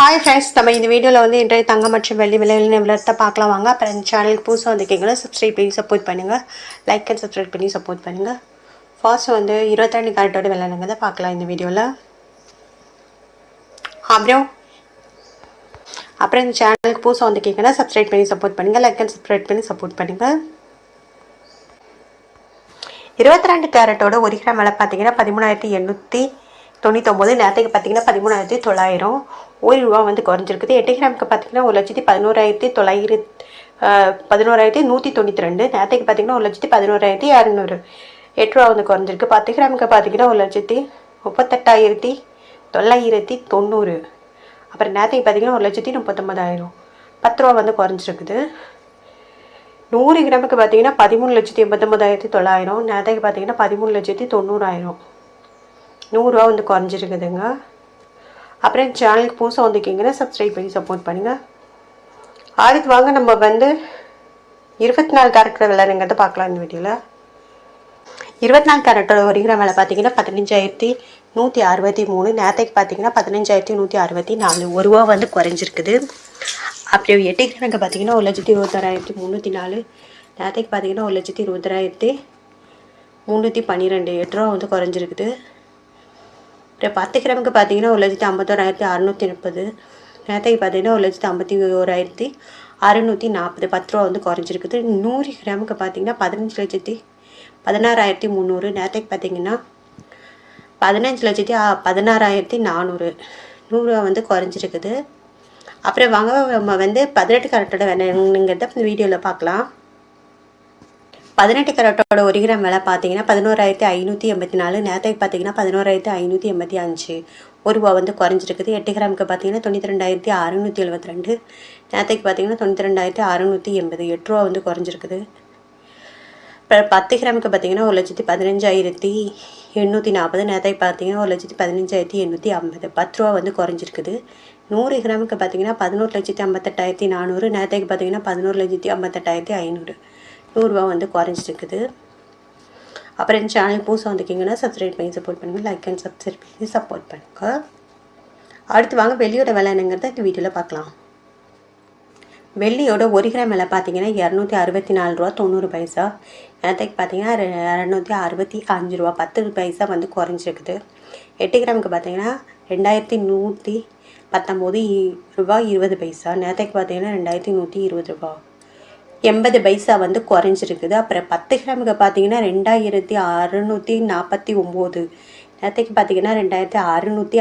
Hi friends, நம்ம இந்த வீடியோவில் வந்து இன்றைய தங்கம் மற்றும் வெள்ளி விலையில் நிலவரத்தை பார்க்கலாம் வாங்க. அப்புறம் இந்த சேனலுக்கு புதுசாக வந்துருக்கீங்களா, சப்ஸ்கிரைப் பண்ணி சப்போர்ட் பண்ணுங்கள். லைக் அண்ட் சப்ஸ்கிரைப் பண்ணி சப்போர்ட் பண்ணுங்கள். ஃபர்ஸ்ட் வந்து 22 கேரட்டோட விலைங்கிறத பார்க்கலாம் இந்த வீடியோவில். அப்புறம் இந்த சேனலுக்கு புதுசாக வந்துருக்கீங்கன்னா சப்ஸ்கிரைப் பண்ணி சப்போர்ட் பண்ணுங்கள். லைக் அண்ட் சப்ஸ்கிரைப் பண்ணி சப்போர்ட் பண்ணுங்கள். 22 கேரட்டோட 1 கிராம் விலை பார்த்தீங்கன்னா 13,899. நேரத்துக்கு பார்த்தீங்கன்னா 13,900. ₹1 வந்து குறைஞ்சிருக்குது. 8 கிராமுக்கு பார்த்தீங்கன்னா 1,11,192. நேரத்துக்கு பார்த்தீங்கன்னா 1,11,600. ₹8 வந்து குறைஞ்சிருக்கு. 10 கிராமுக்கு பார்த்தீங்கன்னா 1,38,990. அப்புறம் நேரத்துக்கு பார்த்தீங்கன்னா 1,39,000. ₹10 வந்து குறைஞ்சிருக்குது. 100 கிராமுக்கு பார்த்தீங்கன்னா 13,89,900. நேரத்துக்கு பார்த்தீங்கன்னா 13,90,000. ₹100 வந்து குறைஞ்சிருக்குதுங்க. அப்புறம் சேனலுக்கு புதுசாக வந்துருக்கீங்கன்னா சப்ஸ்கிரைப் பண்ணி சப்போர்ட் பண்ணுங்கள். அடுத்து வாங்க நம்ம வந்து 24 கேரட் விலைங்கிறத பார்க்கலாம் இந்த வீடியோவில். 24 கேரட்டோட 1 கிராம் விலை பார்த்தீங்கன்னா 15,163. நேரத்துக்கு பார்த்தீங்கன்னா 15,164. ₹1 வந்து குறைஞ்சிருக்குது. அப்புறம் 8 கிராமுக்கு பார்த்தீங்கன்னா 1,26,304. நேரத்துக்கு பார்த்தீங்கன்னா 1,26,312. ₹8 வந்து குறைஞ்சிருக்குது. அப்புறம் 10 கிராமுக்கு பார்த்தீங்கன்னா 1,51,630. நேரத்துக்கு பார்த்தீங்கன்னா 1,51,640. ₹10 வந்து குறைஞ்சிருக்குது. 100 கிராமுக்கு பார்த்தீங்கன்னா 15,16,300. நேரத்துக்கு பார்த்தீங்கன்னா 15,16,400. ₹100 வந்து குறைஞ்சிருக்குது. அப்புறம் வாங்க நம்ம வந்து 18 கேரட்டோட விலைங்கிறத இந்த வீடியோவில் பார்க்கலாம். 18 கேரட்டோட 1 கிராம் விலை பார்த்தீங்கன்னா 11,584. நேரத்துக்கு பார்த்தீங்கன்னா 11,585. ₹1 வந்து குறைஞ்சிருக்குது. 8 கிராமுக்கு பார்த்தீங்கன்னா 92,672. நேரத்துக்கு பார்த்தீங்கன்னா 92,680. ₹8 வந்து குறைஞ்சிருக்குது. இப்போ 10 கிராமுக்கு பார்த்தீங்கன்னா 1,15,840. நேரத்துக்கு பார்த்தீங்கன்னா 1,15,850. ₹10 வந்து குறைஞ்சிருக்குது. 100 கிராமுக்கு பார்த்தீங்கன்னா 11,58,400. நேரத்துக்கு பார்த்தீங்கன்னா 11,58,500. ₹100 வந்து குறைஞ்சிருக்குது. அப்புறம் இந்த சேனல் புதுசாக வந்துருக்கீங்கன்னா சப்ஸ்கிரைப் பண்ணி சப்போர்ட் பண்ணுங்கள். லைக் அண்ட் சப்ஸ்கிரைப் பண்ணி சப்போர்ட் பண்ணுங்கள். அடுத்து வாங்க வெள்ளியோட விலை என்னங்கிறத இந்த வீடியோவில் பார்க்கலாம். வெள்ளியோட 1 கிராம் விலை பார்த்தீங்கன்னா ₹264.90. நேரத்துக்கு பார்த்தீங்கன்னா ₹265. ₹10 வந்து குறைஞ்சிருக்குது. 8 கிராமுக்கு பார்த்தீங்கன்னா ₹2,119.20. நேரத்துக்கு பார்த்தீங்கன்னா ₹2,120. ₹80 வந்து குறைஞ்சிருக்குது. அப்புறம் 10 கிராமுக்கு பார்த்தீங்கன்னா 2,649. நேரத்துக்கு பார்த்தீங்கன்னா 2,650.